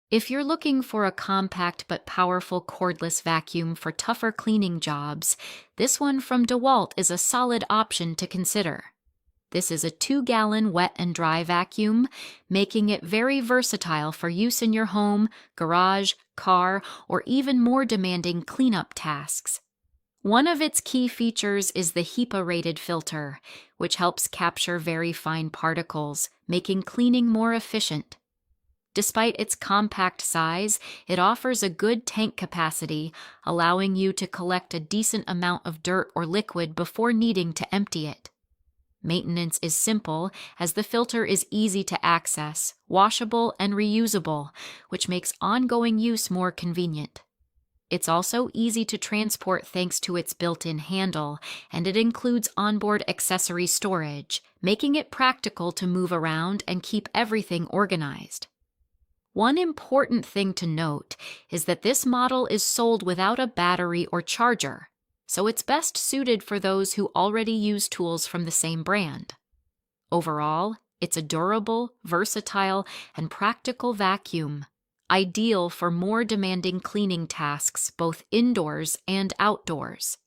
If you're looking for a compact but powerful cordless vacuum for tougher cleaning jobs, this one from DEWALT is a solid option to consider. This is a 2-gallon wet and dry vacuum, making it very versatile for use in your home, garage, car, or even more demanding cleanup tasks. One of its key features is the HEPA-rated filter, which helps capture very fine particles, making cleaning more efficient. Despite its compact size, it offers a good tank capacity, allowing you to collect a decent amount of dirt or liquid before needing to empty it. Maintenance is simple, as the filter is easy to access, washable, and reusable, which makes ongoing use more convenient. It's also easy to transport thanks to its built-in handle, and it includes onboard accessory storage, making it practical to move around and keep everything organized. One important thing to note is that this model is sold without a battery or charger, so it's best suited for those who already use tools from the same brand. Overall, it's a durable, versatile, and practical vacuum, ideal for more demanding cleaning tasks both indoors and outdoors.